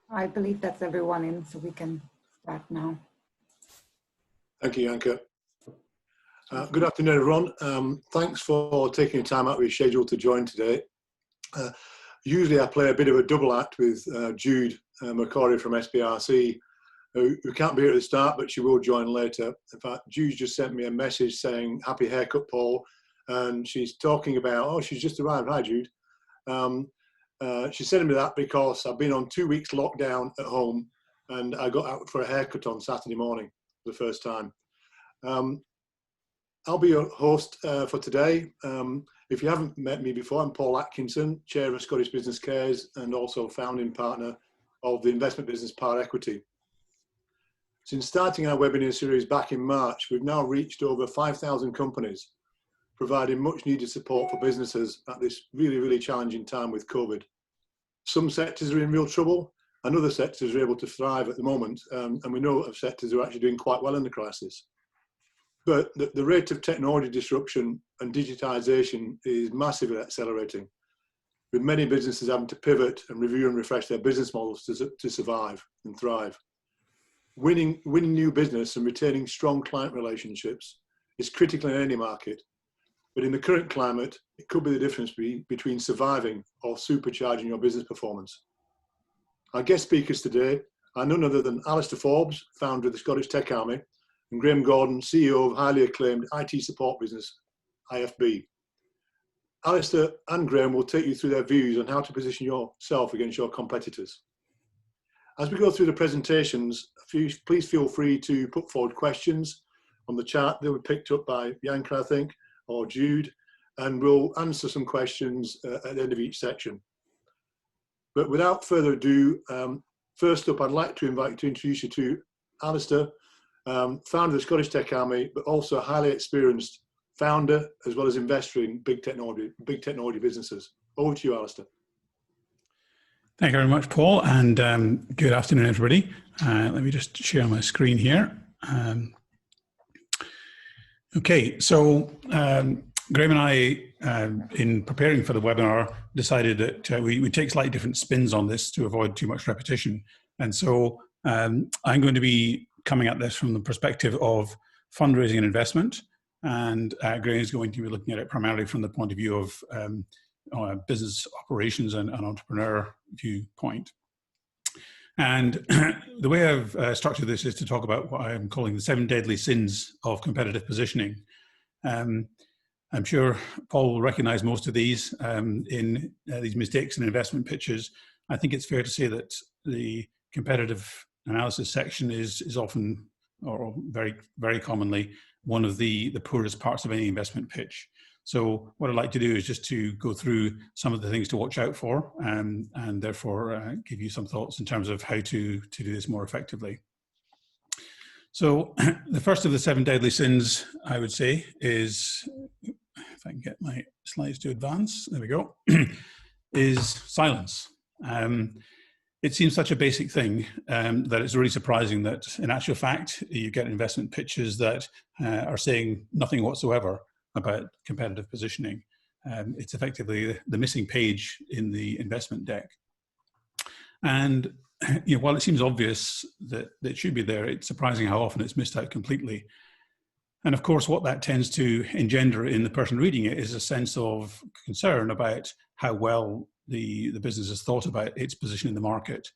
I believe that's everyone in, so we can start now. Thank you, Janke. Good afternoon, everyone. Thanks for taking the time out of your schedule to join today. Usually I play a bit of a double act with Jude McCorry from SPRC, who can't be here at the start, but she will join later. In fact, Jude just sent me a message saying, happy haircut, Paul. And she's talking about, oh, she's just arrived. Hi, Jude. She's sending me that because I've been on 2 weeks lockdown at home and I got out for a haircut on Saturday morning for the first time. I'll be your host for today. If you haven't met me before, I'm Paul Atkinson, Chair of Scottish Business Cares and also founding partner of the investment business Par Equity. Since starting our webinar series back in March, we've now reached over 5,000 companies, providing much needed support for businesses at this really, really challenging time with COVID. Some sectors are in real trouble and other sectors are able to thrive at the moment. And we know of sectors who are actually doing quite well in the crisis. But the rate of technology disruption and digitization is massively accelerating, with many businesses having to pivot and review and refresh their business models to survive and thrive. Winning new business and retaining strong client relationships is critical in any market. But in the current climate, it could be the difference between surviving or supercharging your business performance. Our guest speakers today are none other than Alistair Forbes, founder of the Scottish Tech Army, and Graham Gordon, CEO of highly acclaimed IT support business, IFB. Alistair and Graham will take you through their views on how to position yourself against your competitors. As we go through the presentations, please feel free to put forward questions on the chat. They were picked up by Janke, I think, or Jude, and we'll answer some questions at the end of each section. But without further ado, first up, I'd like to invite you to introduce you to Alistair, founder of the Scottish Tech Army, but also a highly experienced founder as well as investor in big technology businesses. Over to you, Alistair. Thank you very much, Paul, and good afternoon, everybody. Let me just share my screen here. Okay, so Graham and I, in preparing for the webinar, decided that we take slightly different spins on this to avoid too much repetition. And so I'm going to be coming at this from the perspective of fundraising and investment, and Graham is going to be looking at it primarily from the point of view of business operations and an entrepreneur viewpoint. And the way I've structured this is to talk about what I'm calling the 7 deadly sins of competitive positioning. I'm sure Paul will recognize most of these in these mistakes in investment pitches. I think it's fair to say that the competitive analysis section is often, or very, very commonly, one of the poorest parts of any investment pitch. So what I'd like to do is just to go through some of the things to watch out for, and therefore give you some thoughts in terms of how to do this more effectively. So the first of the 7 deadly sins, I would say, is, if I can get my slides to advance, there we go, is silence. It seems such a basic thing that it's really surprising that in actual fact, you get investment pitches that are saying nothing whatsoever about competitive positioning. It's effectively the missing page in the investment deck. And while it seems obvious that it should be there, it's surprising how often it's missed out completely. And of course, what that tends to engender in the person reading it is a sense of concern about how well the business has thought about its position in the market.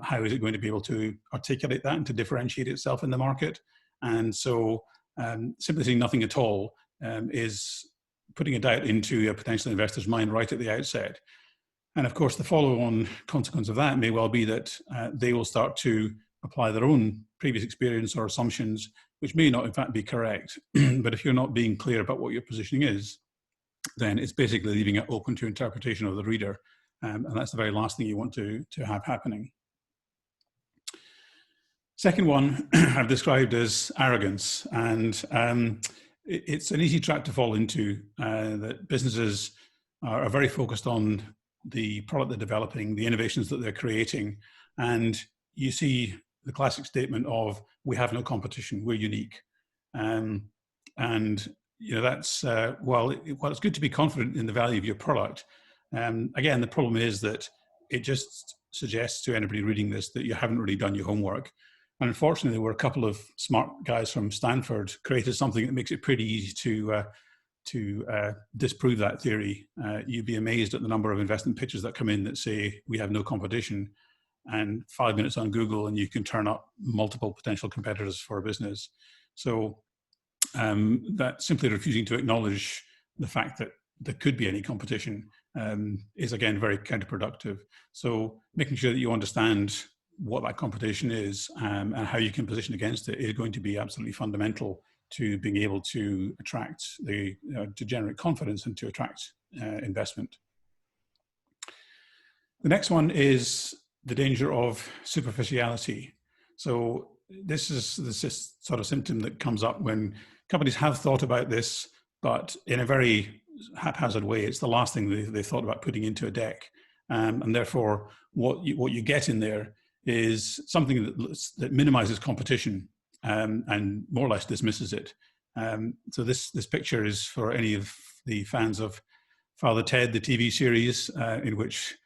How is it going to be able to articulate that and to differentiate itself in the market? And so simply saying nothing at all is putting a doubt into a potential investor's mind right at the outset. And of course, the follow-on consequence of that may well be that they will start to apply their own previous experience or assumptions, which may not in fact be correct. But if you're not being clear about what your positioning is, then it's basically leaving it open to interpretation of the reader. And that's the very last thing you want to have happening. Second one I've described as arrogance. And it's an easy trap to fall into, that businesses are very focused on the product they're developing, the innovations that they're creating. And you see the classic statement of, we have no competition, we're unique. And that's, while it's good to be confident in the value of your product, Again, the problem is that it just suggests to anybody reading this that you haven't really done your homework. And unfortunately, there were a couple of smart guys from Stanford created something that makes it pretty easy to disprove that theory. You'd be amazed at the number of investment pitches that come in that say we have no competition, and 5 minutes on Google and you can turn up multiple potential competitors for a business. So that simply refusing to acknowledge the fact that there could be any competition is again very counterproductive. So making sure that you understand what that competition is and how you can position against it is going to be absolutely fundamental to being able to attract to generate confidence and to attract investment. The next one is the danger of superficiality. So this is sort of symptom that comes up when companies have thought about this, but in a very haphazard way. It's the last thing they thought about putting into a deck, and therefore what you get in there is something that minimizes competition and more or less dismisses it. So this picture is for any of the fans of Father Ted, the TV series, in which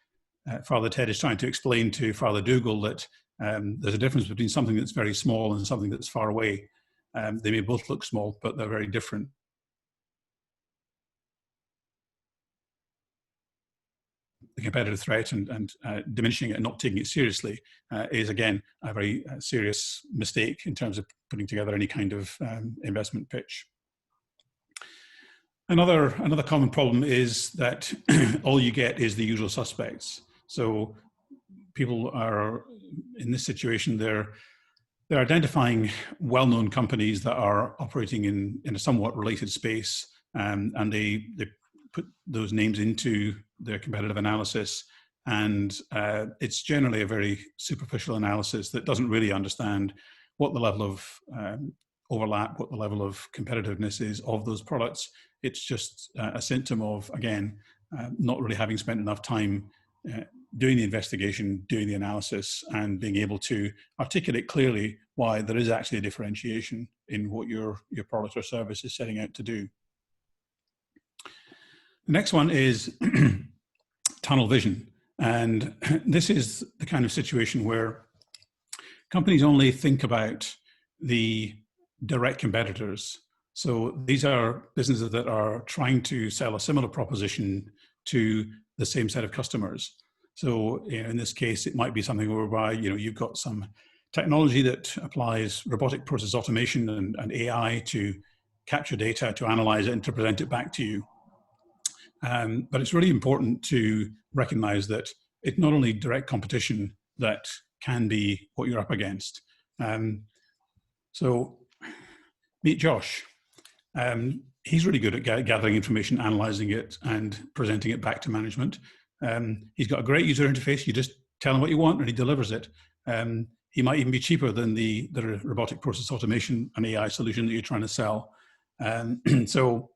Father Ted is trying to explain to Father Dougal that there's a difference between something that's very small and something that's far away. They may both look small, but they're very different. The competitive threat and diminishing it and not taking it seriously is, again, a very serious mistake in terms of putting together any kind of investment pitch. Another common problem is that all you get is the usual suspects. So people are in this situation, they're identifying well-known companies that are operating in a somewhat related space, and they put those names into their competitive analysis, and it's generally a very superficial analysis that doesn't really understand what the level of overlap, what the level of competitiveness is of those products. It's just a symptom of, again, not really having spent enough time doing the investigation, doing the analysis, and being able to articulate clearly why there is actually a differentiation in what your product or service is setting out to do. The next one is tunnel vision. And this is the kind of situation where companies only think about the direct competitors. So these are businesses that are trying to sell a similar proposition to the same set of customers. So in this case, it might be something whereby you've got some technology that applies robotic process automation and AI to capture data, to analyze it, and to present it back to you. But it's really important to recognize that it's not only direct competition that can be what you're up against. So meet Josh. He's really good at gathering information, analyzing it, and presenting it back to management. He's got a great user interface. You just tell him what you want and he delivers it. He might even be cheaper than the robotic process automation and AI solution that you're trying to sell. So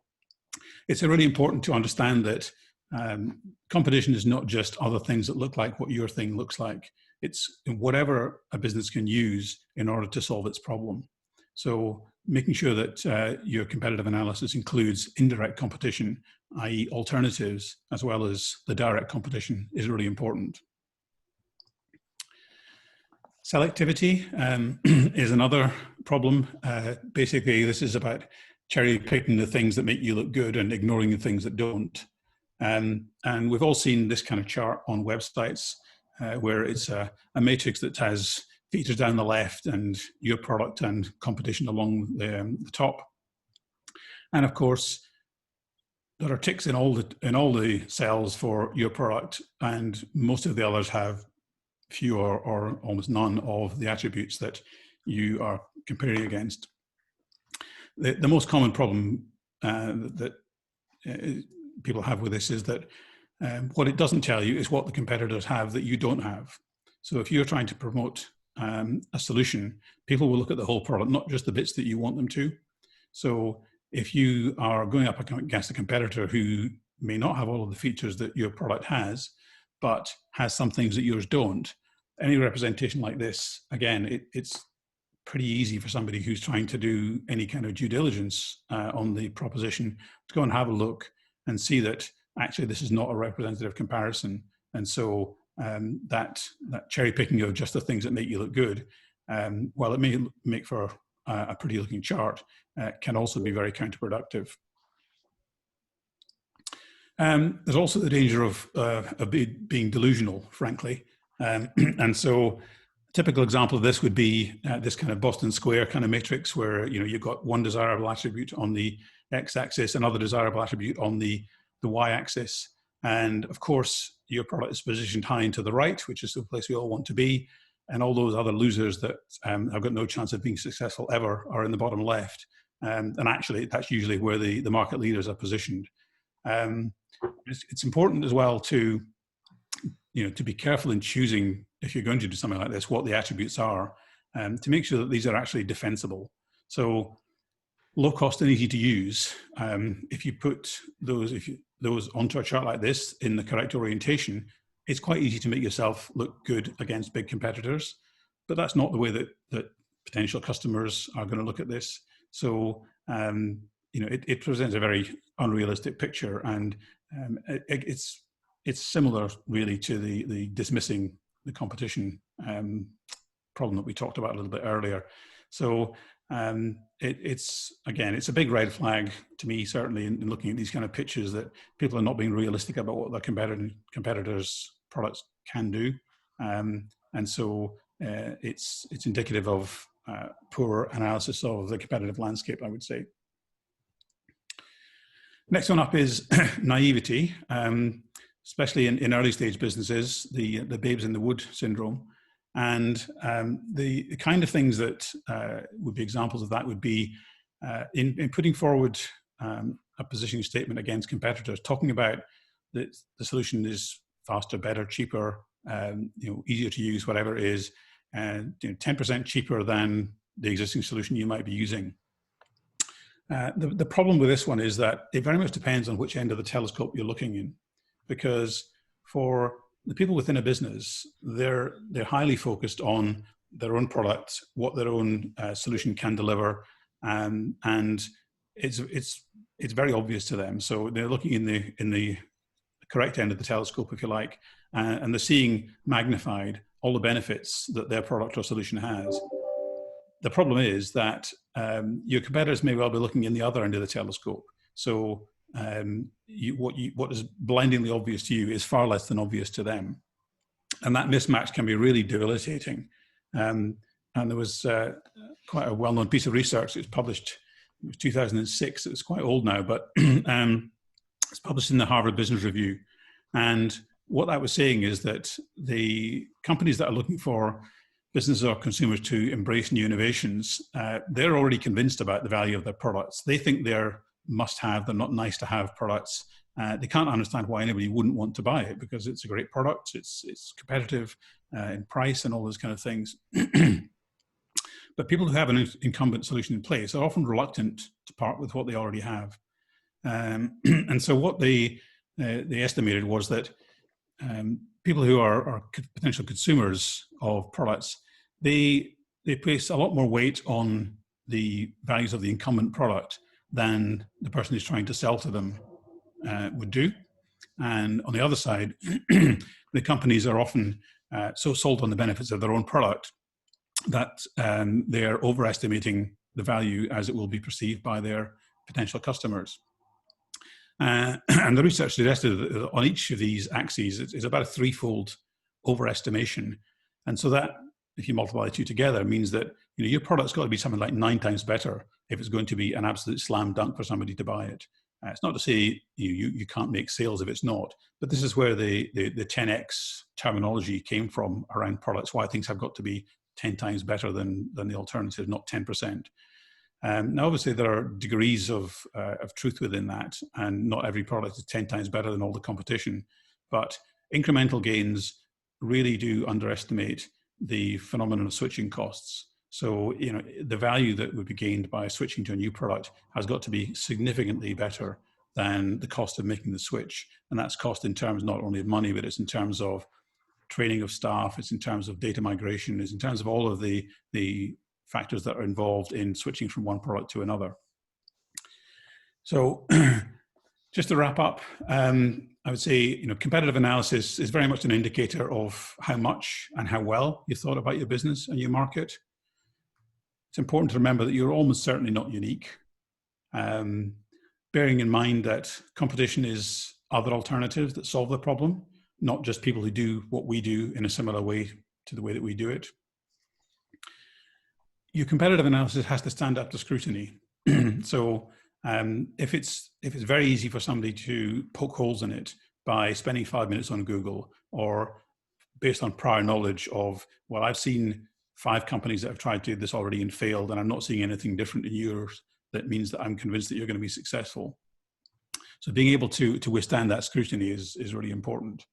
it's really important to understand that competition is not just other things that look like what your thing looks like. It's whatever a business can use in order to solve its problem. So making sure that your competitive analysis includes indirect competition, i.e. alternatives, as well as the direct competition, is really important. Selectivity is another problem. Basically, this is about cherry picking the things that make you look good and ignoring the things that don't. And we've all seen this kind of chart on websites where it's a matrix that has features down the left and your product and competition along the top. And of course, there are ticks in all the cells for your product, and most of the others have few or almost none of the attributes that you are comparing against. The most common problem that people have with this is that what it doesn't tell you is what the competitors have that you don't have. So if you're trying to promote a solution, people will look at the whole product, not just the bits that you want them to. So if you are going up against a competitor who may not have all of the features that your product has, but has some things that yours don't, any representation like this, again, it's pretty easy for somebody who's trying to do any kind of due diligence on the proposition to go and have a look and see that actually this is not a representative comparison. And so that cherry picking of just the things that make you look good, while it may make for a pretty looking chart, can also be very counterproductive. There's also the danger of being delusional, frankly. And so a typical example of this would be this kind of Boston Square kind of matrix where, you know, you've got one desirable attribute on the x-axis, another desirable attribute on the y-axis. And of course, your product is positioned high and to the right, which is the place we all want to be. And all those other losers that have got no chance of being successful ever are in the bottom left. And actually, that's usually where the market leaders are positioned. It's important as well to, you know, to be careful in choosing, if you're going to do something like this, what the attributes are, to make sure that these are actually defensible. So low cost and easy to use. If you put those onto a chart like this in the correct orientation, it's quite easy to make yourself look good against big competitors, but that's not the way that potential customers are going to look at this. So, you know, it presents a very unrealistic picture, and it's similar really to the dismissing the competition problem that we talked about a little bit earlier. So it's a big red flag to me, certainly, in looking at these kind of pictures, that people are not being realistic about what their competitors' products can do, and so it's indicative of poor analysis of the competitive landscape, I would say. Next one up is naivety, especially in early stage businesses, the babes in the wood syndrome. And the kind of things that would be examples of that would be in putting forward a positioning statement against competitors, talking about that the solution is faster, better, cheaper, you know, easier to use, whatever it is, and, you know, 10% cheaper than the existing solution you might be using. The problem with this one is that it very much depends on which end of the telescope you're looking in, because for the people within a business, they're highly focused on their own product, what their own solution can deliver, and it's very obvious to them. So they're looking in the correct end of the telescope, if you like, and they're seeing magnified all the benefits that their product or solution has. The problem is that your competitors may well be looking in the other end of the telescope. So what is blindingly obvious to you is far less than obvious to them. And that mismatch can be really debilitating. And there was quite a well-known piece of research that was published in 2006. It's quite old now, but it's published in the Harvard Business Review. And what that was saying is that the companies that are looking for businesses or consumers to embrace new innovations, they're already convinced about the value of their products. They think they're must-have, they're not nice-to-have products. They can't understand why anybody wouldn't want to buy it, because it's a great product, it's competitive in price and all those kind of things. But people who have an incumbent solution in place are often reluctant to part with what they already have. And so what they estimated was that people who are potential consumers of products, they place a lot more weight on the values of the incumbent product than the person who's trying to sell to them would do. And on the other side, the companies are often so sold on the benefits of their own product that they're overestimating the value as it will be perceived by their potential customers. And the research suggested that on each of these axes is about a threefold overestimation. And so that, if you multiply the two together, means that, you know, your product's got to be something like 9 times better if it's going to be an absolute slam dunk for somebody to buy it. It's not to say you can't make sales if it's not, but this is where the 10x terminology came from around products, why things have got to be 10 times better than the alternative, not 10%. Now, obviously, there are degrees of truth within that, and not every product is 10 times better than all the competition. But incremental gains really do underestimate the phenomenon of switching costs. So, you know, the value that would be gained by switching to a new product has got to be significantly better than the cost of making the switch. And that's cost in terms not only of money, but it's in terms of training of staff, it's in terms of data migration, it's in terms of all of the factors that are involved in switching from one product to another. So just to wrap up, I would say, competitive analysis is very much an indicator of how much and how well you thought about your business and your market. It's important to remember that you're almost certainly not unique. Bearing in mind that competition is other alternatives that solve the problem, not just people who do what we do in a similar way to the way that we do it. Your competitive analysis has to stand up to scrutiny. So if it's very easy for somebody to poke holes in it by spending 5 minutes on Google, or based on prior knowledge of, well, I've seen 5 companies that have tried to do this already and failed, and I'm not seeing anything different in yours, that means that I'm convinced that you're going to be successful. So being able to withstand that scrutiny is really important.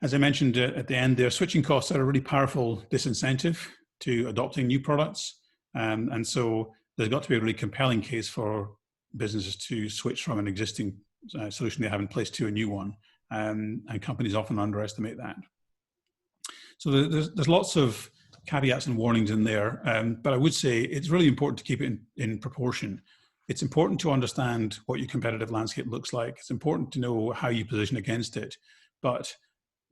As I mentioned at the end there, switching costs are a really powerful disincentive to adopting new products. And so there's got to be a really compelling case for businesses to switch from an existing solution they have in place to a new one. And companies often underestimate that. So there's lots of caveats and warnings in there, but I would say it's really important to keep it in proportion. It's important to understand what your competitive landscape looks like. It's important to know how you position against it, but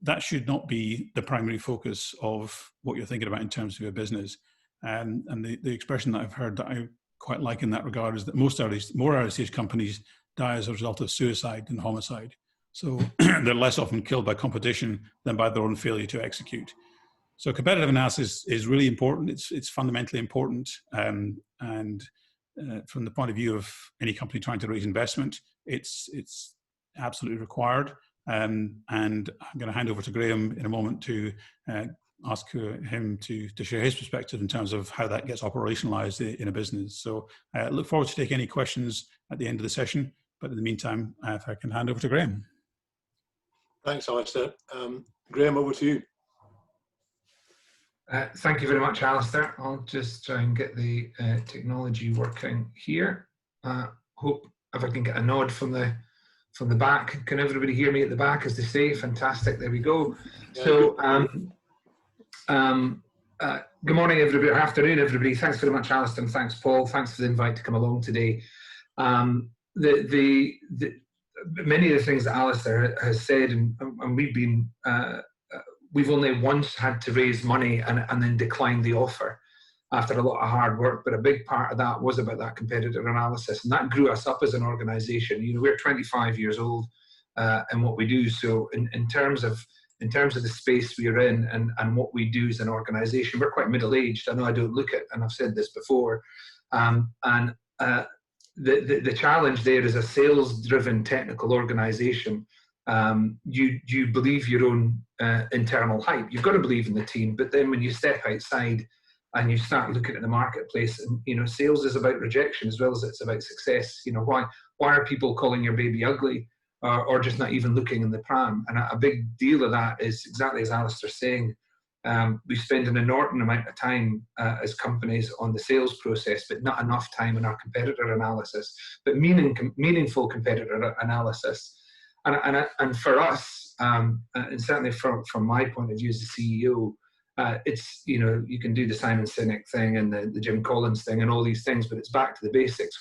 that should not be the primary focus of what you're thinking about in terms of your business. And the expression that I've heard that I quite like in that regard is that more early stage companies die as a result of suicide than homicide. So they're less often killed by competition than by their own failure to execute. So competitive analysis is really important. It's fundamentally important. And from the point of view of any company trying to raise investment, it's absolutely required. And I'm going to hand over to Graham in a moment to ask him to share his perspective in terms of how that gets operationalized in a business. So I look forward to taking any questions at the end of the session. But in the meantime, if I can hand over to Graham. Thanks, Alistair. Graham, over to you. Thank you very much, Alistair. I'll just try and get the technology working here. Hope if I can get a nod from the back. Can everybody hear me at the back, as they say? Fantastic. There we go. Yeah. So, good morning, everybody. Or afternoon, everybody. Thanks very much, Alistair, and thanks, Paul. Thanks for the invite to come along today. Many of the things that Alistair has said, and we've only once had to raise money and then decline the offer after a lot of hard work, but a big part of that was about that competitor analysis, and that grew us up as an organization. We're 25 years old in what we do, so in terms of the space we're in and what we do as an organization, we're quite middle-aged. I know I don't look it, and I've said this before, the challenge there is a sales-driven technical organization. You believe your own internal hype. You've got to believe in the team, but then when you step outside and you start looking at the marketplace, and sales is about rejection as well as it's about success. Why are people calling your baby ugly, or just not even looking in the pram? And a big deal of that is exactly as Alistair's saying. We spend an inordinate amount of time as companies on the sales process, but not enough time in our competitor analysis, but meaningful competitor analysis. And for us, and certainly from my point of view as the CEO, it's, you can do the Simon Sinek thing and the Jim Collins thing and all these things, but it's back to the basics.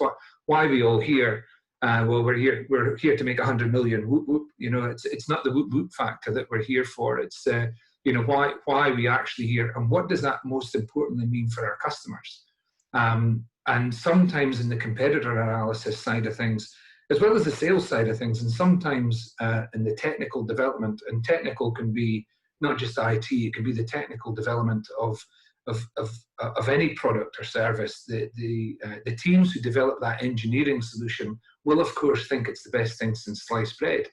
Why are we all here? Well, we're here to make 100 million. Whoop, whoop. It's not the whoop whoop factor that we're here for. It's why are we actually here, and what does that most importantly mean for our customers? And sometimes in the competitor analysis side of things, as well as the sales side of things, and sometimes in the technical development, and technical can be not just IT, it can be the technical development of any product or service. The teams who develop that engineering solution will, of course, think it's the best thing since sliced bread.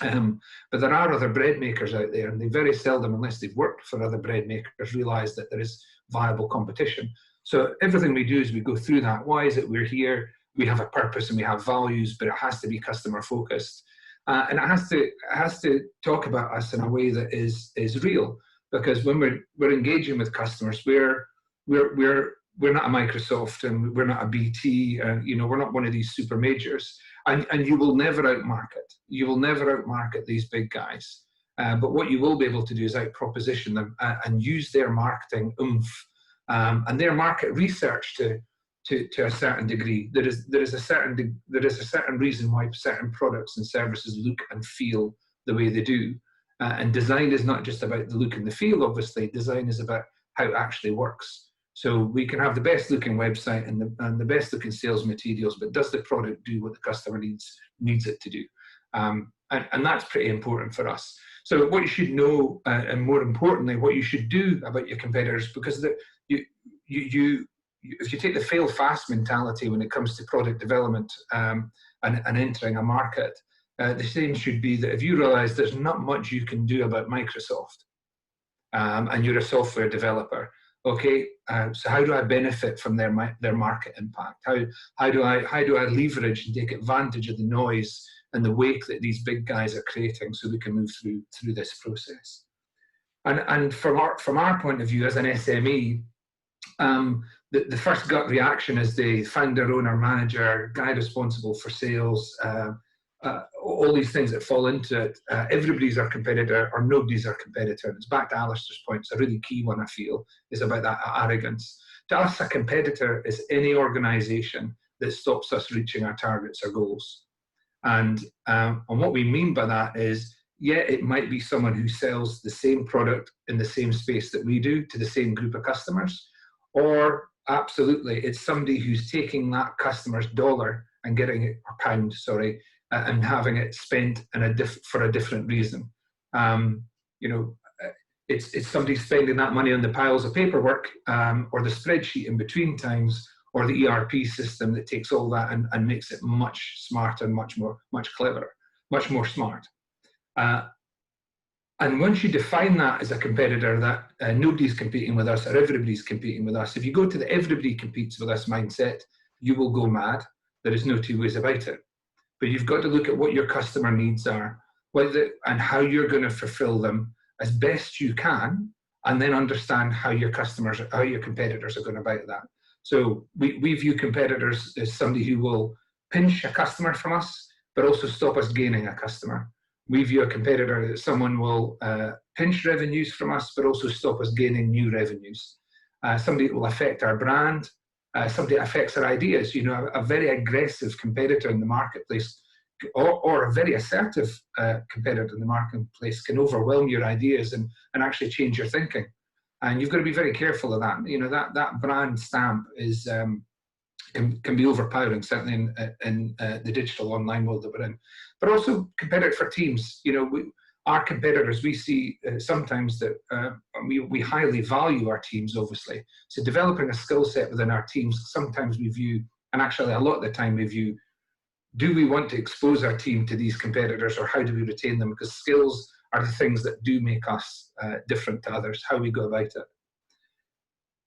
But there are other bread makers out there, and they very seldom, unless they've worked for other bread makers, realize that there is viable competition. So everything we do is we go through that. Why is it we're here? We have a purpose and we have values, but it has to be customer focused, and it has to talk about us in a way that is real. Because when we're engaging with customers, we're not a Microsoft and we're not a BT, we're not one of these super majors, and you will never outmarket. You will never outmarket these big guys. But what you will be able to do is out-proposition them and use their marketing oomph and their market research to a certain degree. There is a certain reason why certain products and services look and feel the way they do. And design is not just about the look and the feel, obviously. Design is about how it actually works. So we can have the best looking website and the best looking sales materials, but does the product do what the customer needs it to do? And that's pretty important for us. So what you should know, and more importantly, what you should do about your competitors, because if you take the fail fast mentality when it comes to product development and entering a market, the same should be that if you realize there's not much you can do about Microsoft and you're a software developer, okay, so how do I benefit from their market impact? How do I leverage and take advantage of the noise and the wake that these big guys are creating so we can move through this process? And from our point of view as an SME, the first gut reaction is the founder, owner, manager, guy responsible for sales, all these things that fall into it. Everybody's our competitor or nobody's our competitor. And it's back to Alistair's point. It's a really key one, I feel, is about that arrogance. To us, a competitor is any organization that stops us reaching our targets or goals. And what we mean by that is, yeah, it might be someone who sells the same product in the same space that we do to the same group of customers, or absolutely, it's somebody who's taking that customer's dollar and getting it, or pound, sorry, and having it spent for a different reason. It's somebody spending that money on the piles of paperwork or the spreadsheet in between times, or the ERP system that takes all that and makes it much smarter, much cleverer, much more smart. And once you define that as a competitor, that nobody's competing with us or everybody's competing with us, if you go to the everybody competes with us mindset, you will go mad. There is no two ways about it. But you've got to look at what your customer needs are, and how you're going to fulfill them as best you can, and then understand how your competitors are going about that. So we view competitors as somebody who will pinch a customer from us, but also stop us gaining a customer. We view a competitor as someone will pinch revenues from us, but also stop us gaining new revenues. Somebody that will affect our brand, somebody that affects our ideas. A very aggressive competitor in the marketplace, or a very assertive competitor in the marketplace, can overwhelm your ideas and actually change your thinking. And you've got to be very careful of that. That brand stamp is can be overpowering, certainly in the digital online world that we're in. But also competitive for teams. Our competitors, we see sometimes that we highly value our teams, obviously. So developing a skill set within our teams, sometimes we view, and actually a lot of the time we view, do we want to expose our team to these competitors, or how do we retain them? Because skills are the things that do make us different to others, how we go about it.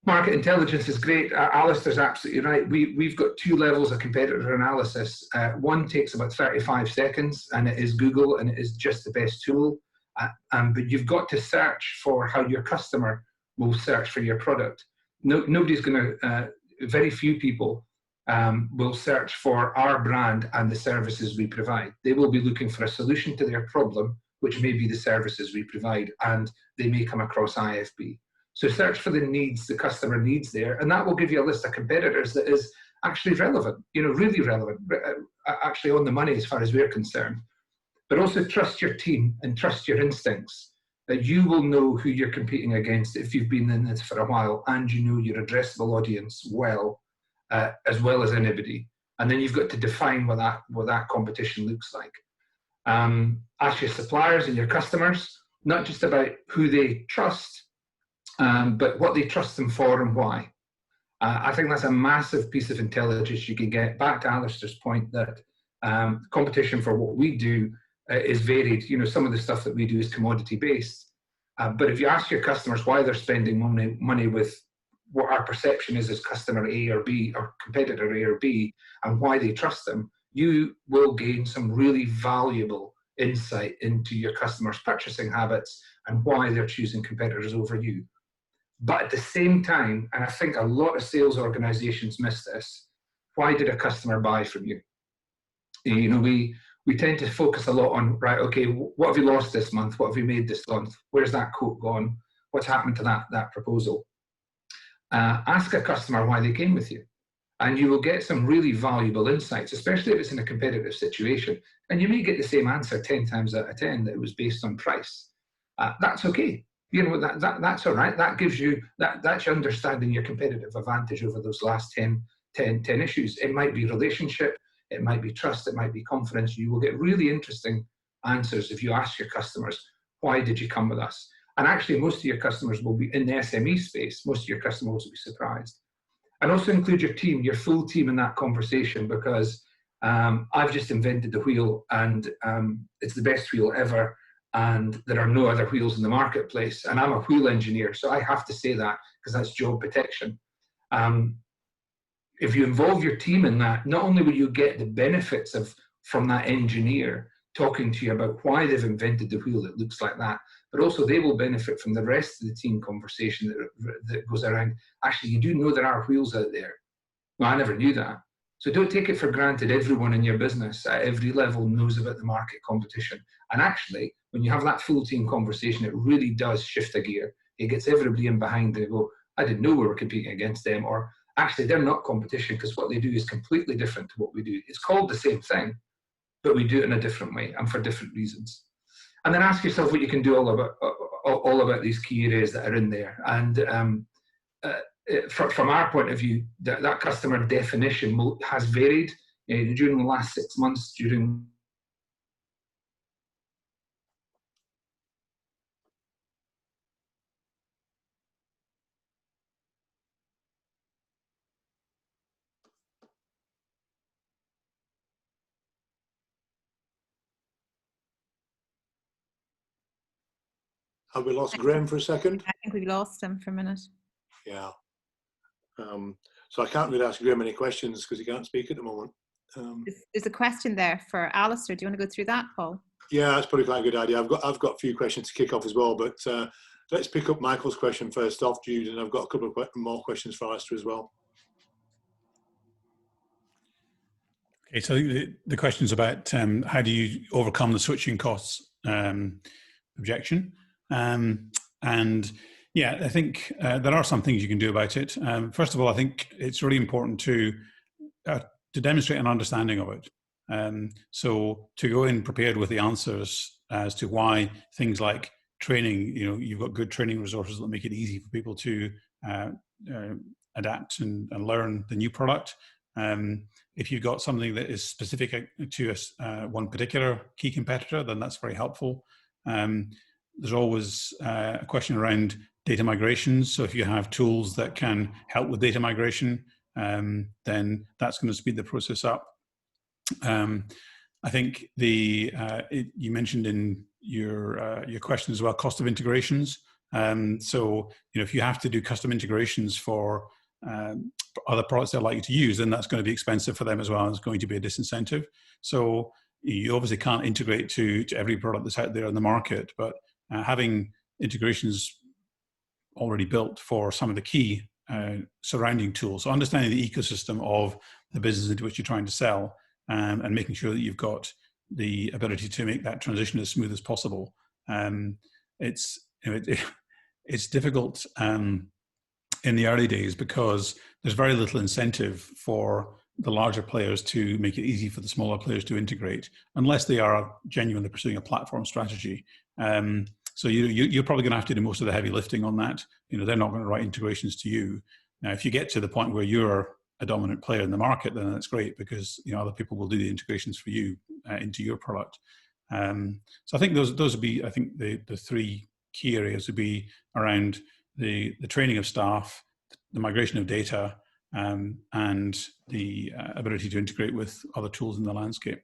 Market intelligence is great. Alistair's absolutely right. We've got two levels of competitor analysis. One takes about 35 seconds, and it is Google, and it is just the best tool. But you've got to search for how your customer will search for your product. Nobody's going to, very few people will search for our brand and the services we provide. They will be looking for a solution to their problem, which may be the services we provide, and they may come across IFB. So search for the needs, the customer needs there, and that will give you a list of competitors that is actually relevant, really relevant, actually on the money as far as we're concerned. But also trust your team and trust your instincts, that you will know who you're competing against if you've been in this for a while, and you know your addressable audience as well as anybody. And then you've got to define what that competition looks like. Ask your suppliers and your customers, not just about who they trust, but what they trust them for and why. I think that's a massive piece of intelligence you can get. Back to Alistair's point that competition for what we do is varied. Some of the stuff that we do is commodity based. But if you ask your customers why they're spending money with what our perception is as customer A or B, or competitor A or B, and why they trust them, you will gain some really valuable insight into your customers' purchasing habits and why they're choosing competitors over you. But at the same time, and I think a lot of sales organizations miss this, why did a customer buy from you? We tend to focus a lot on, right, okay, what have you lost this month? What have you made this month? Where's that quote gone? What's happened to that proposal? Ask a customer why they came with you. and you will get some really valuable insights, especially if it's in a competitive situation. And you may get the same answer 10 times out of 10 that it was based on price. That's okay. You know, that's all right. That gives you, that's your understanding your competitive advantage over those last 10 issues. It might be relationship, it might be trust, it might be confidence. You will get really interesting answers if you ask your customers, why did you come with us? And actually, most of your customers will be in the SME space. Most of your customers will be surprised. And also include your team, your full team in that conversation, because I've just invented the wheel, and it's the best wheel ever. And there are no other wheels in the marketplace. And I'm a wheel engineer, so I have to say that because that's job protection. If you involve your team in that, not only will you get the benefits from that engineer talking to you about why they've invented the wheel that looks like that, but also they will benefit from the rest of the team conversation that goes around. Actually, you do know there are wheels out there. Well, I never knew that. So don't take it for granted everyone in your business at every level knows about the market competition. And actually, when you have that full team conversation, it really does shift a gear. It gets everybody in behind. They go, I didn't know we were competing against them. Or actually, they're not competition because what they do is completely different to what we do. It's called the same thing, but we do it in a different way and for different reasons. And then ask yourself what you can do all about these key areas that are in there. And from our point of view, that customer definition has varied during the last 6 months. Have we lost Graham for a second? I think we lost him for a minute. Yeah. So I can't really ask Graham any questions because he can't speak at the moment. There's a question there for Alistair. Do you want to go through that, Paul? Yeah, that's probably quite a good idea. I've got a few questions to kick off as well, but let's pick up Michael's question first off, Jude, and I've got a couple of more questions for Alistair as well. Okay, so the question is about how do you overcome the switching costs objection? And yeah, I think there are some things you can do about it. First of all, I think it's really important to demonstrate an understanding of it. So to go in prepared with the answers as to why things like training, you've got good training resources that make it easy for people to adapt and learn the new product. If you've got something that is specific to one particular key competitor, then that's very helpful. There's always a question around data migrations. So if you have tools that can help with data migration, then that's going to speed the process up. I think you mentioned in your question as well, cost of integrations. So if you have to do custom integrations for other products they're likely to use, then that's going to be expensive for them as well. It's going to be a disincentive. So you obviously can't integrate to every product that's out there in the market, but having integrations already built for some of the key surrounding tools. So understanding the ecosystem of the business into which you're trying to sell and making sure that you've got the ability to make that transition as smooth as possible. It's difficult in the early days because there's very little incentive for the larger players to make it easy for the smaller players to integrate, unless they are genuinely pursuing a platform strategy. So you're probably going to have to do most of the heavy lifting on that. They're not going to write integrations to you. Now, if you get to the point where you're a dominant player in the market, then that's great because other people will do the integrations for you into your product. So I think those would be, I think the three key areas would be around the training of staff, the migration of data, and the ability to integrate with other tools in the landscape.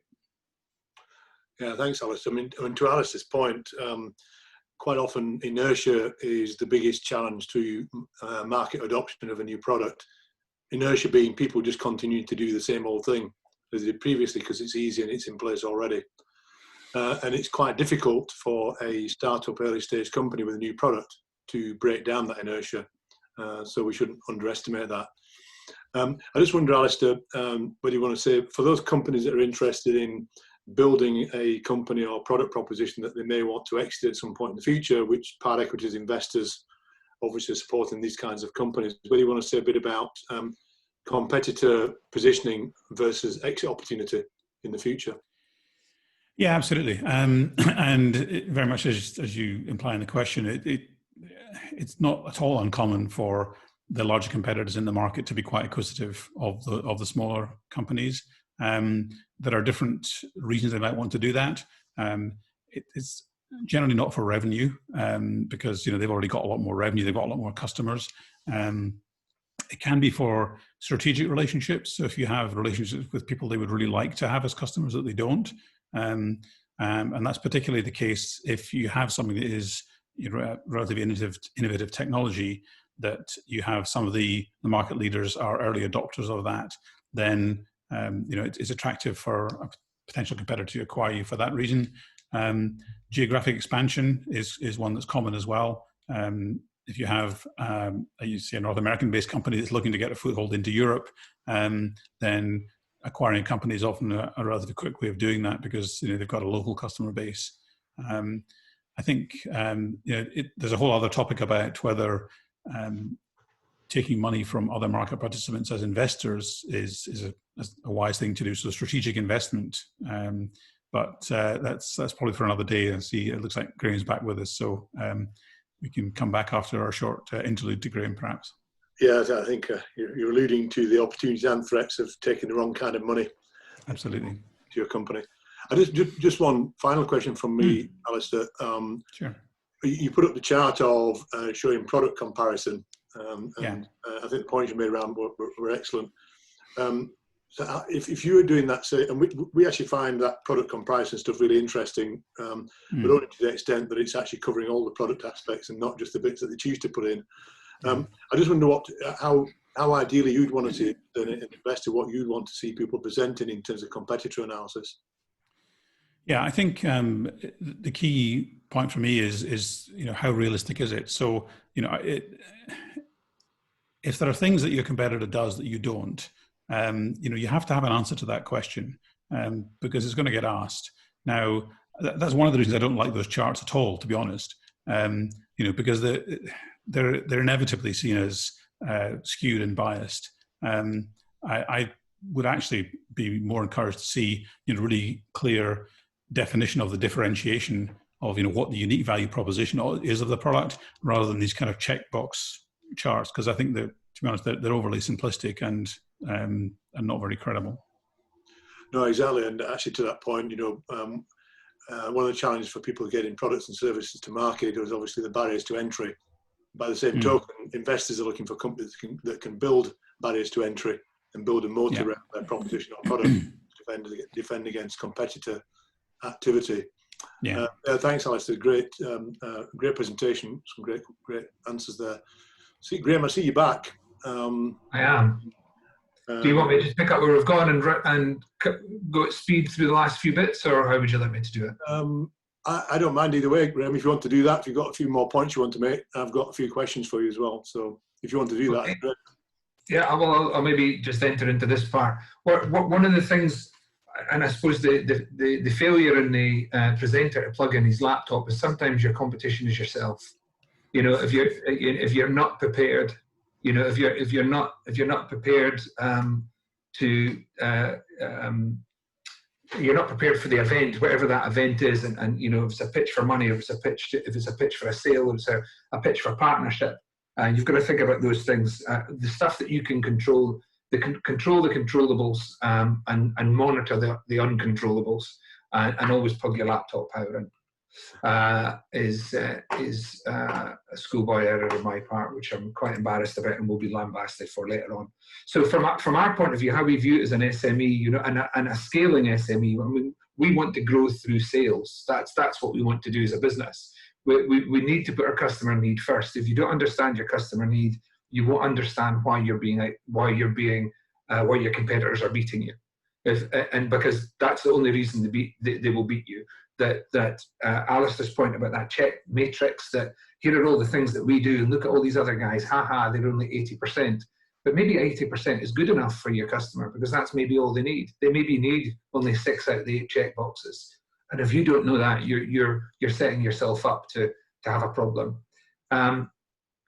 Yeah, thanks, Alistair. I mean, to Alistair's point, quite often inertia is the biggest challenge to market adoption of a new product. Inertia being people just continue to do the same old thing as they did previously because it's easy and it's in place already. And it's quite difficult for a startup early stage company with a new product to break down that inertia. So we shouldn't underestimate that. I just wonder, Alistair, whether you want to say, for those companies that are interested in building a company or product proposition that they may want to exit at some point in the future, which Part Equity's investors obviously supporting these kinds of companies, whether you want to say a bit about competitor positioning versus exit opportunity in the future? Yeah, absolutely. And very much as you imply in the question, it's not at all uncommon for the larger competitors in the market to be quite acquisitive of the smaller companies. There are different reasons they might want to do that. It's generally not for revenue, because they've already got a lot more revenue, they've got a lot more customers. It can be for strategic relationships. So if you have relationships with people they would really like to have as customers that they don't, and that's particularly the case if you have something that is relatively innovative technology, that you have some of the market leaders are early adopters of that, then it's attractive for a potential competitor to acquire you for that reason. Geographic expansion is one that's common as well. If you have you see a North American-based company that's looking to get a foothold into Europe, then acquiring a company is often a relatively quick way of doing that, because they've got a local customer base. I think there's a whole other topic about whether taking money from other market participants as investors is a wise thing to do. So strategic investment, but that's probably for another day. And see, it looks like Graham's back with us, so we can come back after our short interlude to Graham, perhaps. Yeah, I think you're alluding to the opportunities and threats of taking the wrong kind of money. Absolutely. To your company. I just one final question from me, Alistair. Sure. You put up the chart of showing product comparison, and Yeah. I think the points you made around were excellent. So if you were doing that, say, and we actually find that product comparison stuff really interesting, but only to the extent that it's actually covering all the product aspects and not just the bits that they choose to put in. I just wonder how ideally you'd want to see an investor, what you'd want to see people presenting in terms of competitor analysis. Yeah, I think the key point for me is how realistic is it? So if there are things that your competitor does that you don't, you have to have an answer to that question, because it's going to get asked. Now, that's one of the reasons I don't like those charts at all, to be honest. Because they're inevitably seen as skewed and biased. I would actually be more encouraged to see really clear definition of the differentiation of what the unique value proposition is of the product, rather than these kind of checkbox charts, because I think that, to be honest, they're overly simplistic and not very credible. No, exactly. And actually, to that point, one of the challenges for people getting products and services to market is obviously the barriers to entry. By the same token, investors are looking for companies that can build barriers to entry and build a moat around their proposition or product to defend against competitor activity. Yeah. Thanks, Alistair. Great presentation. Some great answers there. See, Graham, I see you back. I am. Do you want me to just pick up where we've gone and go at speed through the last few bits, or how would you like me to do it? I don't mind either way, Graham. If you want to do that, if you've got a few more points you want to make, I've got a few questions for you as well. So if you want to do that, great. Yeah, I'll maybe just enter into this part. One of the things, and I suppose the failure in the presenter to plug in his laptop is sometimes your competition is yourself. If you're not prepared, if you're not prepared you're not prepared for the event, whatever that event is, and if it's a pitch for money, if it's a pitch for a sale, if it's a pitch for a partnership, you've got to think about those things. The stuff that you can control, control the controllables, and monitor the uncontrollables, and always plug your laptop power in. Is a schoolboy error on my part, which I'm quite embarrassed about and will be lambasted for later on. So from our point of view, how we view it as an SME, and a scaling SME, I mean, we want to grow through sales. That's what we want to do as a business. We need to put our customer need first. If you don't understand your customer need, you won't understand why your competitors are beating you. And because that's the only reason they will beat you. That Alistair's point about that check matrix, that here are all the things that we do, and look at all these other guys, they're only 80%. But maybe 80% is good enough for your customer, because that's maybe all they need. They maybe need only 6 out of the 8 check boxes. And if you don't know that, you're setting yourself up to have a problem.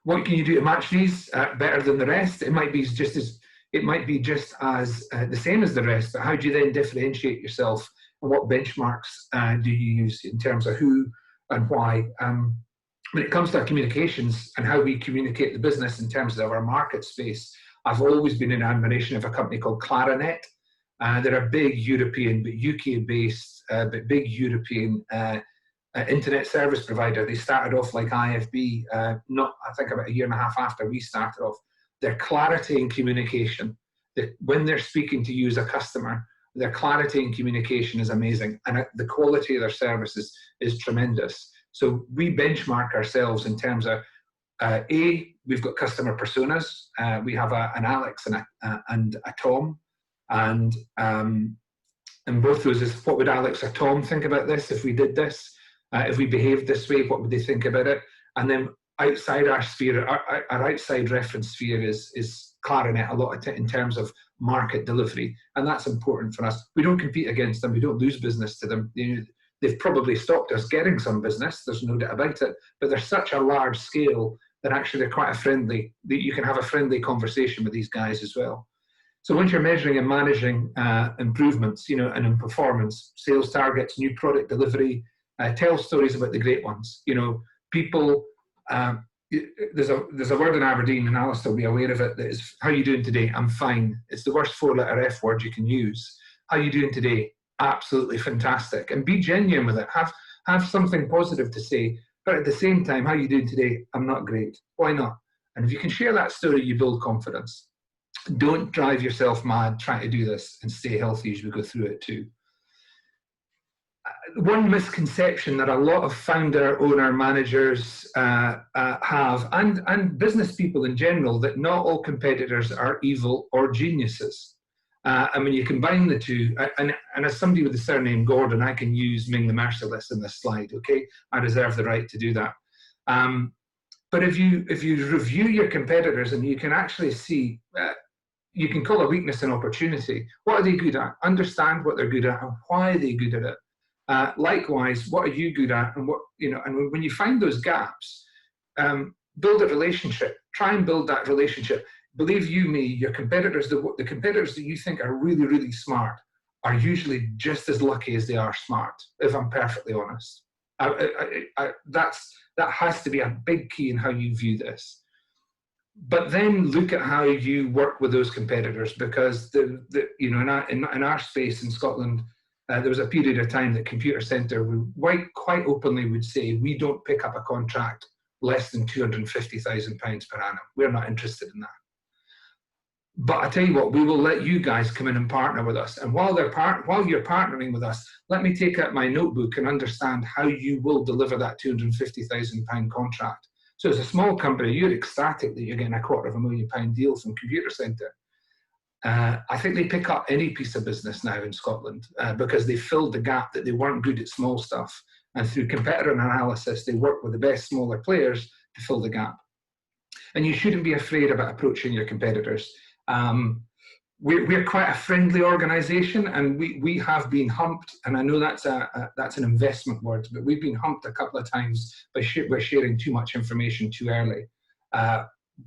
What can you do to match these better than the rest? It might be just as it might be just as the same as the rest, but how do you then differentiate yourself, and what benchmarks do you use in terms of who and why? When it comes to our communications and how we communicate the business in terms of our market space, I've always been in admiration of a company called Clarinet. They're a big European, but UK-based, but big European internet service provider. They started off like IFB, I think about a year and a half after we started off. Their clarity in communication, when they're speaking to you as a customer, their clarity in communication is amazing, and the quality of their services is tremendous. So we benchmark ourselves in terms of, we've got customer personas. We have an Alex and a Tom, and both those is, what would Alex or Tom think about this if we did this? If we behaved this way, what would they think about it? And then outside our sphere, our outside reference sphere is Clarinet a lot in terms of market delivery, and that's important for us. We don't compete against them. We don't lose business to them. They've probably stopped us getting some business. There's no doubt about it. But they're such a large scale that actually they're quite you can have a friendly conversation with these guys as well. So once you're measuring and managing improvements, and in performance, sales targets, new product delivery, tell stories about the great ones. People. There's a word in Aberdeen, and Alistair will be aware of it, that is, how are you doing today? I'm fine. It's the worst 4-letter F word you can use. How are you doing today? Absolutely fantastic. And be genuine with it. Have something positive to say, but at the same time, how are you doing today? I'm not great. Why not? And if you can share that story, you build confidence. Don't drive yourself mad trying to do this, and stay healthy as we go through it too. One misconception that a lot of founder, owner, managers have, and business people in general, that not all competitors are evil or geniuses. And when you combine the two, and as somebody with the surname Gordon, I can use Ming the Merciless in this slide, okay? I reserve the right to do that. But if you review your competitors, and you can actually see, you can call a weakness an opportunity. What are they good at? Understand what they're good at and why are they good at it. Likewise, what are you good at, and and when you find those gaps, build a relationship. Try and build that relationship. Believe you me, your competitors, the competitors that you think are really, really smart, are usually just as lucky as they are smart, if I'm perfectly honest. That has to be a big key in how you view this. But then look at how you work with those competitors, because in our space in Scotland, there was a period of time that Computer Centre quite openly would say, we don't pick up a contract less than £250,000 per annum. We're not interested in that. But I tell you what, we will let you guys come in and partner with us. And while you're partnering with us, let me take out my notebook and understand how you will deliver that £250,000 contract. So as a small company, you're ecstatic that you're getting a £250,000 deal from Computer Centre. I think they pick up any piece of business now in Scotland because they filled the gap that they weren't good at small stuff. And through competitor analysis, they work with the best smaller players to fill the gap. And you shouldn't be afraid about approaching your competitors. We're quite a friendly organisation, and we have been humped, and I know that's an investment word, but we've been humped a couple of times by sharing too much information too early.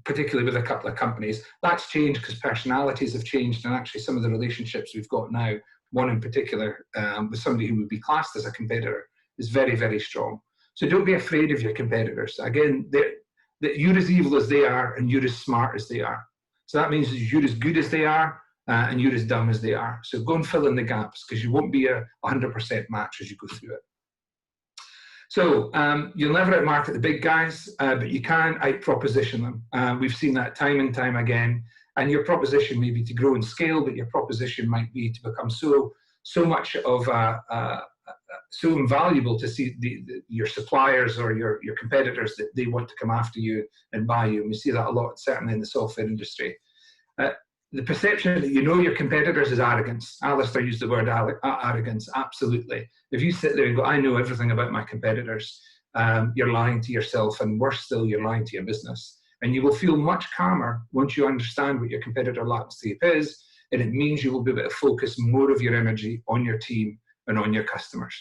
Particularly with a couple of companies. That's changed because personalities have changed, and actually some of the relationships we've got now, one in particular with somebody who would be classed as a competitor, is very, very strong. So don't be afraid of your competitors. Again, you're as evil as they are, and you're as smart as they are. So that means you're as good as they are, and you're as dumb as they are. So go and fill in the gaps, because you won't be a 100% match as you go through it. So you'll never outmarket the big guys, but you can out-proposition them. We've seen that time and time again. And your proposition may be to grow and scale, but your proposition might be to become so much of so invaluable to see your suppliers or your competitors that they want to come after you and buy you. And we see that a lot, certainly in the software industry. The perception that you know your competitors is arrogance. Alistair used the word arrogance, absolutely. If you sit there and go, I know everything about my competitors, you're lying to yourself, and worse still, you're lying to your business. And you will feel much calmer once you understand what your competitor landscape is, and it means you will be able to focus more of your energy on your team and on your customers.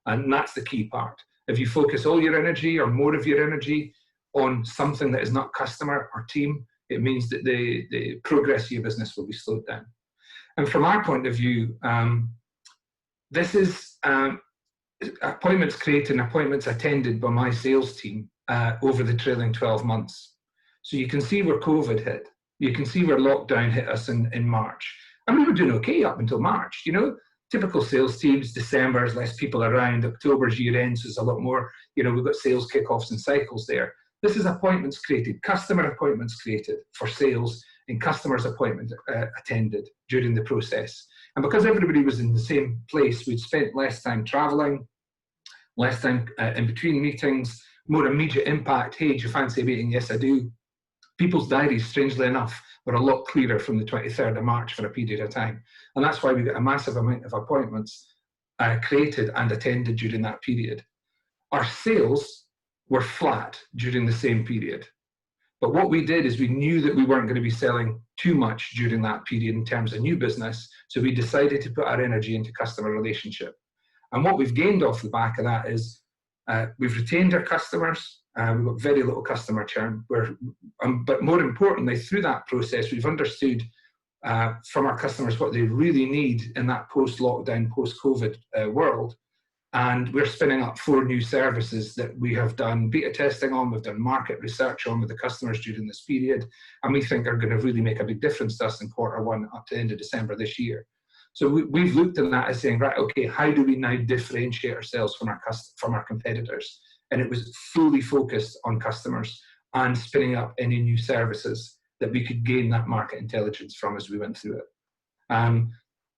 And that's the key part. If you focus all your energy or more of your energy on something that is not customer or team, it means that the progress of your business will be slowed down. And from our point of view, this is appointments created and appointments attended by my sales team over the trailing 12 months. So you can see where COVID hit. You can see where lockdown hit us in March. And we were doing okay up until March, you know. Typical sales teams, December is less people around, October's year ends is a lot more, you know, we've got sales kickoffs and cycles there. This is appointments created, customer appointments created for sales and customers appointments attended during the process. And because everybody was in the same place, we'd spent less time traveling, less time in between meetings, more immediate impact. Hey, do you fancy a meeting? Yes, I do. People's diaries, strangely enough, were a lot clearer from the 23rd of March for a period of time. And that's why we got a massive amount of appointments created and attended during that period. Our sales were flat during the same period. But what we did is we knew that we weren't going to be selling too much during that period in terms of new business. So we decided to put our energy into customer relationship. And what we've gained off the back of that is we've retained our customers. We've got very little customer churn. But more importantly, through that process, we've understood from our customers what they really need in that post-lockdown, post-COVID world. And we're spinning up 4 new services that we have done beta testing on, we've done market research on with the customers during this period, and we think are going to really make a big difference to us in Q1 up to the end of December this year. So we've looked at that as saying, right, okay, how do we now differentiate ourselves from our competitors? And it was fully focused on customers and spinning up any new services that we could gain that market intelligence from as we went through it.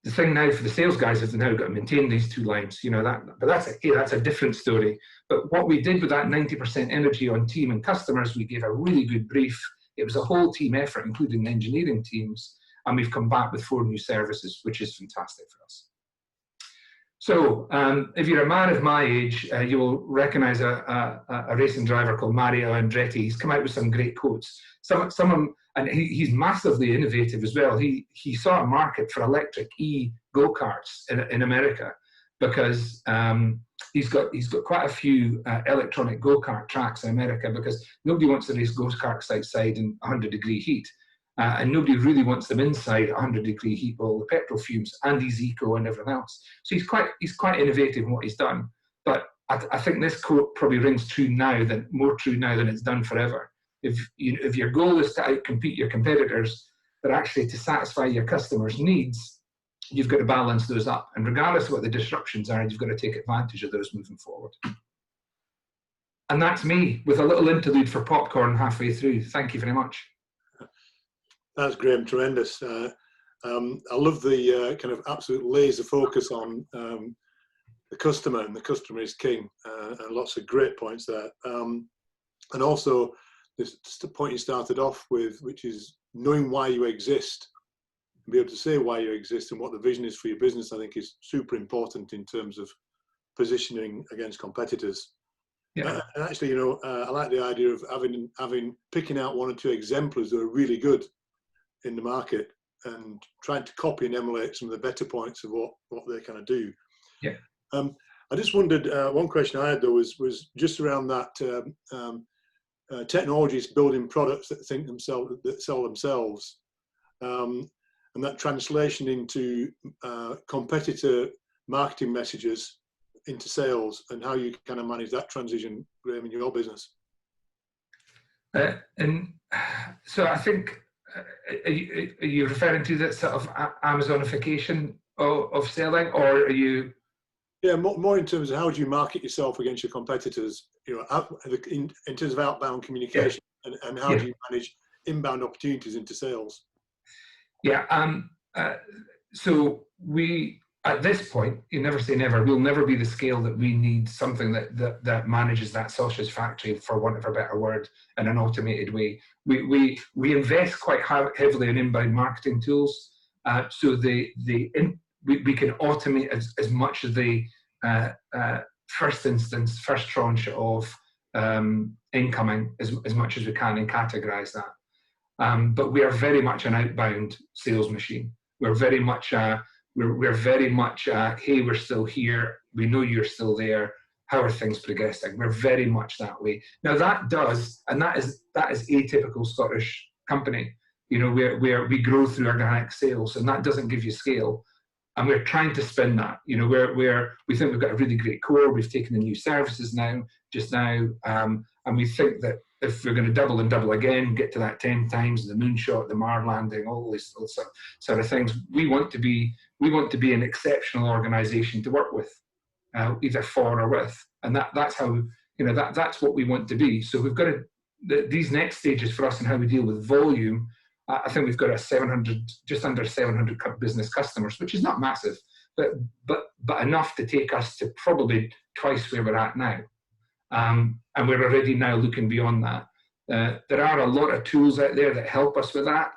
The thing now for the sales guys is they've now got to maintain these 2 lines, you know, but that's a different story. But what we did with that 90% energy on team and customers, we gave a really good brief. It was a whole team effort, including the engineering teams, and we've come back with 4 new services, which is fantastic for us. So if you're a man of my age, you will recognize a racing driver called Mario Andretti. He's come out with some great quotes. Some of them, and he's massively innovative as well. He saw a market for electric go-karts in America because he's got quite a few electronic go-kart tracks in America because nobody wants to race go-karts outside in 100-degree heat. And nobody really wants them inside 100-degree heat with all the petrol fumes, and he's eco and everything else. So he's quite innovative in what he's done. But I think this quote probably rings true now, more true now than it's done forever. If your goal is to outcompete your competitors, but actually to satisfy your customers' needs, you've got to balance those up. And regardless of what the disruptions are, you've got to take advantage of those moving forward. And that's me with a little interlude for popcorn halfway through. Thank you very much. That's Graham, tremendous. I love the kind of absolute laser focus on the customer, and the customer is king, and lots of great points there. And also, just the point you started off with, which is knowing why you exist, and be able to say why you exist and what the vision is for your business, I think is super important in terms of positioning against competitors. Yeah. And actually, you know, I like the idea of picking out 1 or 2 exemplars that are really good in the market and trying to copy and emulate some of the better points of what they kind of do. Yeah. I just wondered, one question I had though was just around that technologies building products that sell themselves, and that translation into competitor marketing messages into sales, and how you kind of manage that transition, Graham, in your business. And so I think, are you referring to that sort of Amazonification of selling, or are you? Yeah, more in terms of how do you market yourself against your competitors, you know, in terms of outbound communication, yeah. and how do you manage inbound opportunities into sales? Yeah, so we, at this point, you never say never, we'll never be the scale that we need something that manages that sausage factory, for want of a better word, in an automated way. We invest quite heavily in inbound marketing tools, so we can automate as much of the first tranche of incoming as much as we can, and categorize that. But we are very much an outbound sales machine. We're very much we're very much, hey, we're still here. We know you're still there. How are things progressing? We're very much that way. Now that is atypical Scottish company, you know, where we grow through organic sales, and that doesn't give you scale. And we're trying to spin that, you know, where we think we've got a really great core. We've taken the new services just now, and we think that if we're going to double and double again, get to that 10 times, the moonshot, the Mars landing, all these sort of things, we want to be an exceptional organisation to work with, either for or with, and that's how, you know, that's what we want to be. So we've got to, these next stages for us and how we deal with volume. I think we've got just under 700 business customers, which is not massive, but enough to take us to probably twice where we're at now. And we're already now looking beyond that. There are a lot of tools out there that help us with that.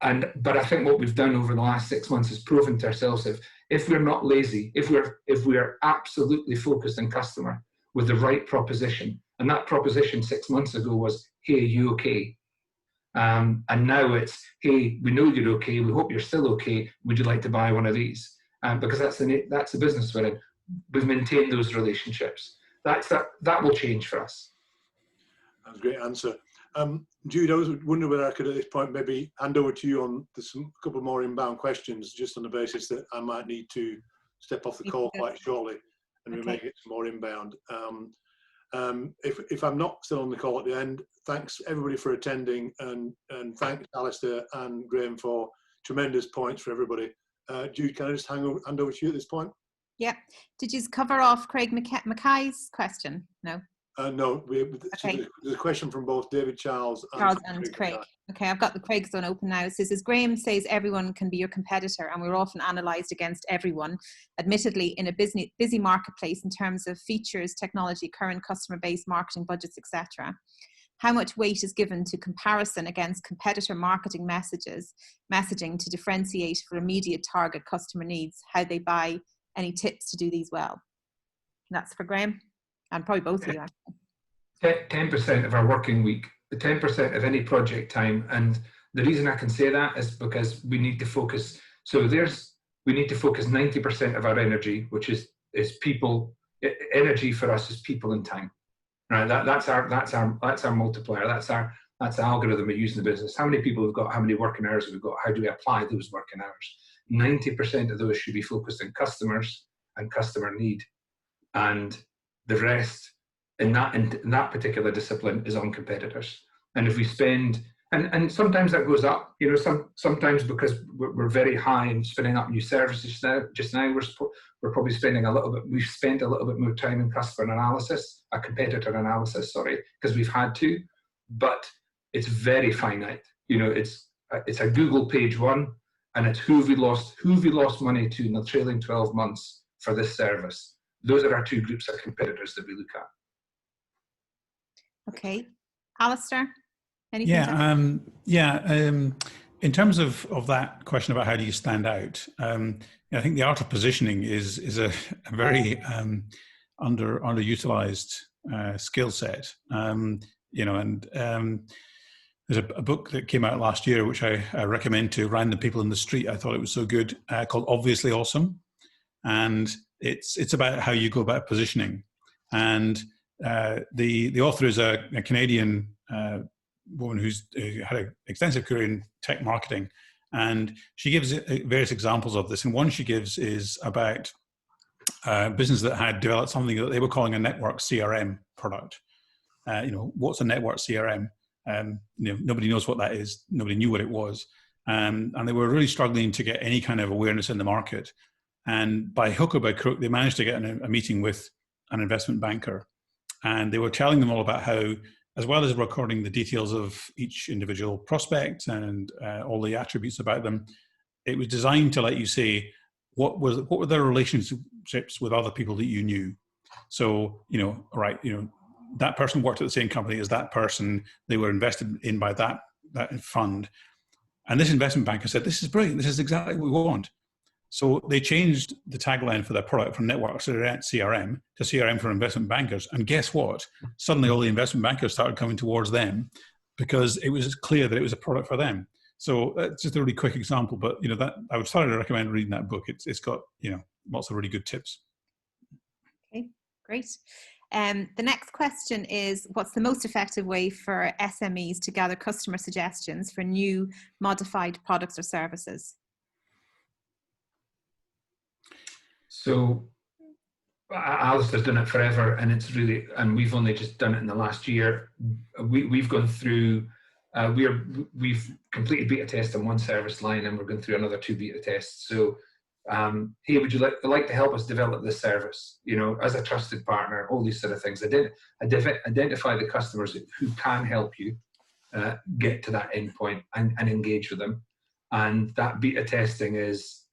But I think what we've done over the last 6 months is proven to ourselves if we're not lazy, if we're absolutely focused on customer with the right proposition, and that proposition 6 months ago was, hey, are you okay? And now it's, hey, we know you're okay. We hope you're still okay. Would you like to buy one of these? Because that's the business we're in. We've maintained those relationships. That will change for us. That's a great answer. Jude, I was wondering whether I could at this point maybe hand over to you on a couple more inbound questions, just on the basis that I might need to step off the call quite shortly, and we may get some more inbound. If I'm not still on the call at the end, thanks everybody for attending, and thanks Alistair and Graham for tremendous points for everybody. Jude, can I just hand over to you at this point? Yeah. Did you cover off Craig Mackay's question? No. No. Okay. There's a question from both David Charles and Craig. Okay, I've got the Craig's one open now. It says, as Graham says, everyone can be your competitor, and we're often analysed against everyone. Admittedly, in a busy marketplace in terms of features, technology, current customer base, marketing budgets, etc. How much weight is given to comparison against competitor marketing messaging to differentiate for immediate target customer needs, how they buy? Any tips to do these well? And that's for Graham, and probably both of you. 10% of our working week, the 10% of any project time, and the reason I can say that is because we need to focus. So we need to focus 90% of our energy, which is people. Energy for us is people and time. Right, that's our multiplier. That's the algorithm we use in the business. How many people we've got? How many working hours we've got? How do we apply those working hours? 90% of those should be focused on customers and customer need, and the rest in that particular discipline is on competitors. And if we spend, and sometimes that goes up, you know, sometimes because we're very high in spinning up new services now. Just now we're probably spending a little bit. We've spent a little bit more time in customer analysis, competitor analysis, sorry, because we've had to. But it's very finite. You know, it's a Google page one, and it's who have we lost money to in the trailing 12 months for this service. Those are our two groups of competitors that we look at. Okay, Alistair, anything? In terms of that question about how do you stand out, I think the art of positioning is a very underutilized skill set. You know, and there's a book that came out last year which I recommend to random people in the street. I thought it was so good, called Obviously Awesome, and it's about how you go about positioning. And the author is a Canadian woman who's had an extensive career in tech marketing, and she gives various examples of this. And one she gives is about a business that had developed something that they were calling a network CRM product. You know, what's a network CRM? You know, nobody knows what that is. Nobody knew what it was, and they were really struggling to get any kind of awareness in the market. And by hook or by crook, they managed to get a meeting with an investment banker, and they were telling them all about how, as well as recording the details of each individual prospect and all the attributes about them, it was designed to let you say what were their relationships with other people that you knew. So, you know, right, you know, that person worked at the same company as that person. They were invested in by that fund. And this investment banker said, "This is brilliant. This is exactly what we want." So they changed the tagline for their product from network CRM to CRM for investment bankers. And guess what? Suddenly all the investment bankers started coming towards them because it was clear that it was a product for them. So that's just a really quick example, but you know, that I would thoroughly recommend reading that book. It's got, you know, lots of really good tips. Okay, great. The next question is, what's the most effective way for SMEs to gather customer suggestions for new modified products or services? So Alistair's done it forever, and it's really, and we've only just done it in the last year. We've gone through, we've completed beta tests on one service line, and we're going through another 2 beta tests. So, hey, would you like to help us develop this service? You know, as a trusted partner, all these sort of things. Identify the customers who can help you get to that endpoint and engage with them. And that beta testing is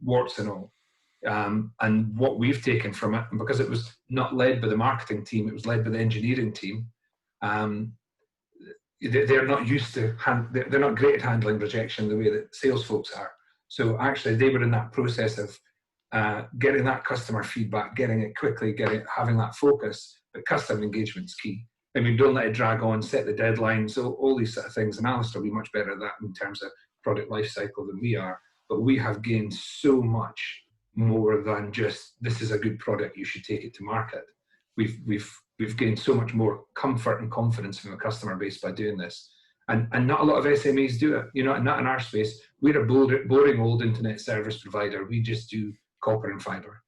warts and all. And what we've taken from it, and because it was not led by the marketing team, it was led by the engineering team. They're not used to, they're not great at handling rejection the way that sales folks are. So actually, they were in that process of getting that customer feedback, getting it quickly, having that focus. But customer engagement's key. I mean, don't let it drag on, set the deadline. So all these sort of things. And Alistair will be much better at that in terms of product life cycle than we are. But we have gained so much more than just, this is a good product, you should take it to market. We've gained so much more comfort and confidence from the customer base by doing this. And not a lot of SMEs do it, you know, not in our space. We're a boring old internet service provider. We just do copper and fiber.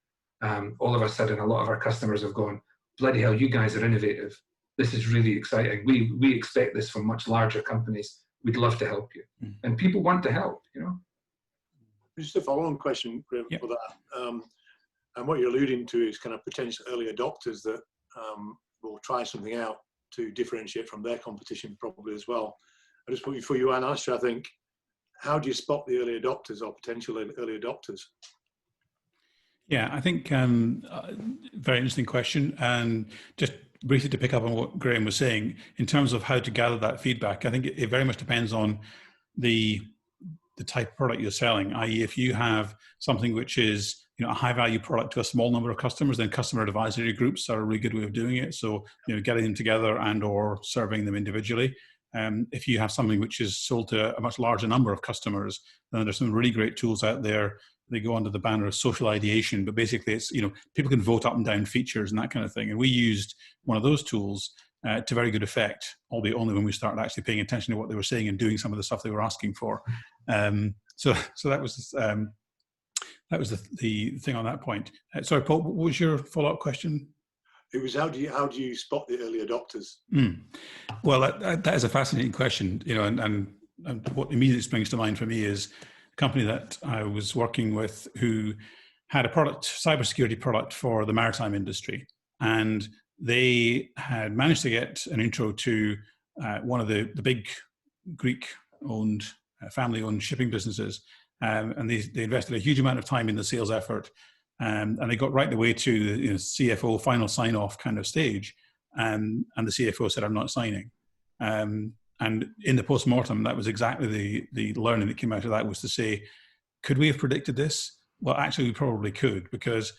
All of a sudden, a lot of our customers have gone, bloody hell, you guys are innovative. This is really exciting. We expect this from much larger companies. We'd love to help you. And people want to help, you know. Just a follow-on question, Graham, for that. And what you're alluding to is kind of potential early adopters that will try something out to differentiate from their competition probably as well. I just put you for you, Anne, Alistair, I think, how do you spot the early adopters or potential early adopters? Yeah, I think very interesting question. And just briefly to pick up on what Graham was saying, in terms of how to gather that feedback, I think it very much depends on the type of product you're selling, i.e. if you have something which is, you know, a high value product to a small number of customers, then customer advisory groups are a really good way of doing it. So, you know, getting them together and or serving them individually. If you have something which is sold to a much larger number of customers, then there's some really great tools out there. They go under the banner of social ideation, but basically it's, you know, people can vote up and down features and that kind of thing. And we used one of those tools to very good effect, albeit only when we started actually paying attention to what they were saying and doing some of the stuff they were asking for. So that was the thing on that point. Sorry, Paul, what was your follow-up question? It was how do you spot the early adopters? Well, that is a fascinating question, you know, and what immediately springs to mind for me is a company that I was working with who had a product, cybersecurity product for the maritime industry, and they had managed to get an intro to one of the big Greek-owned, family-owned shipping businesses, and they invested a huge amount of time in the sales effort, and they got right the way to the, you know, CFO final sign-off kind of stage, and the CFO said, "I'm not signing." And in the post-mortem, that was exactly the learning that came out of that, was to say, could we have predicted this? Well, actually, we probably could, because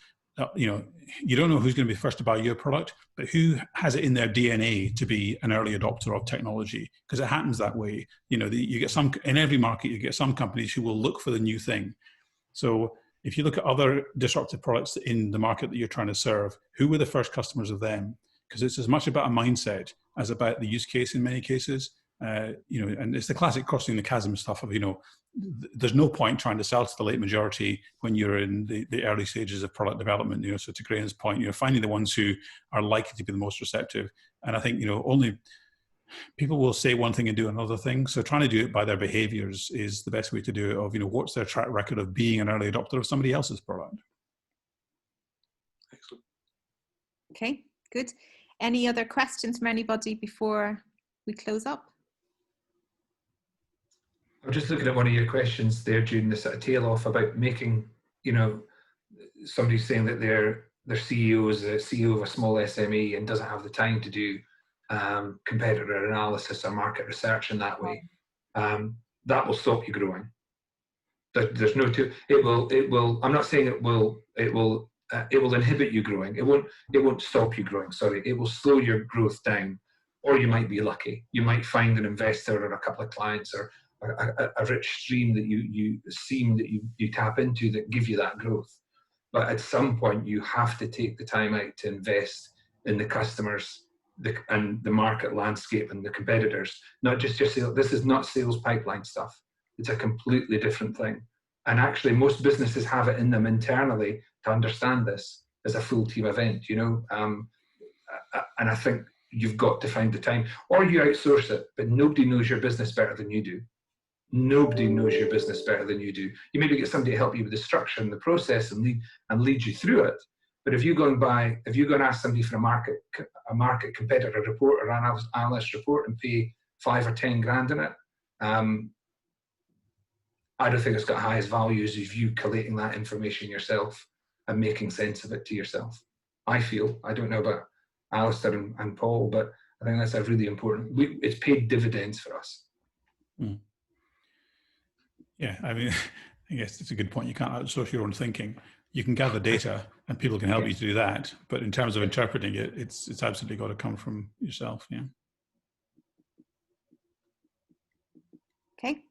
you know, you don't know who's going to be first to buy your product, but who has it in their DNA to be an early adopter of technology? Because it happens that way. You know, you get some, in every market, you get some companies who will look for the new thing. So if you look at other disruptive products in the market that you're trying to serve, who were the first customers of them? Because it's as much about a mindset as about the use case in many cases. You know, and it's the classic crossing the chasm stuff of, you know, there's no point trying to sell to the late majority when you're in the early stages of product development. You know, so to Graham's point, you know, finding the ones who are likely to be the most receptive. And I think, you know, only people will say one thing and do another thing. So trying to do it by their behaviors is the best way to do it, of, you know, what's their track record of being an early adopter of somebody else's product. Excellent. Okay, good. Any other questions from anybody before we close up? I'm just looking at one of your questions there, June, the sort of tail off about making, you know, somebody saying that their CEO is a CEO of a small SME and doesn't have the time to do competitor analysis or market research in that way. That will stop you growing. There's no it will. I'm not saying it will inhibit you growing. It won't stop you growing. Sorry, it will slow your growth down, or you might be lucky. You might find an investor or a couple of clients or a rich stream that you tap into that give you that growth. But at some point, you have to take the time out to invest in the customers and the market landscape and the competitors, not just your sales. This is not sales pipeline stuff. It's a completely different thing. And actually, most businesses have it in them internally to understand this as a full team event, you know. And I think you've got to find the time, or you outsource it, but nobody knows your business better than you do. Nobody knows your business better than you do. You maybe get somebody to help you with the structure and the process and lead you through it. But if you go and ask somebody for a market competitor report or an analyst report and pay 5 or 10 grand in it, I don't think it's got highest value as you collating that information yourself and making sense of it to yourself. I feel. I don't know about Alistair and Paul, but I think that's a really important. It's paid dividends for us. Mm. Yeah, I mean, I guess it's a good point. You can't outsource your own thinking. You can gather data, and people can help you to do that. But in terms of interpreting it, it's absolutely got to come from yourself. Yeah. Okay.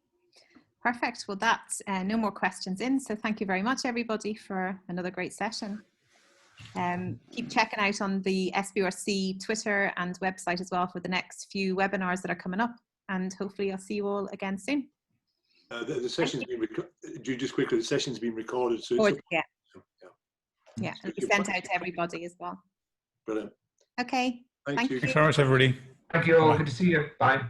Perfect. Well, that's no more questions in. So thank you very much, everybody, for another great session. Keep checking out on the SBRC Twitter and website as well for the next few webinars that are coming up. And hopefully I'll see you all again soon. The session's been just quickly. The session's been recorded, so yeah, it'll be sent out to everybody as well. Brilliant. Okay. Thank you. Thanks very much, everybody. Thank you all. Bye. Good to see you. Bye.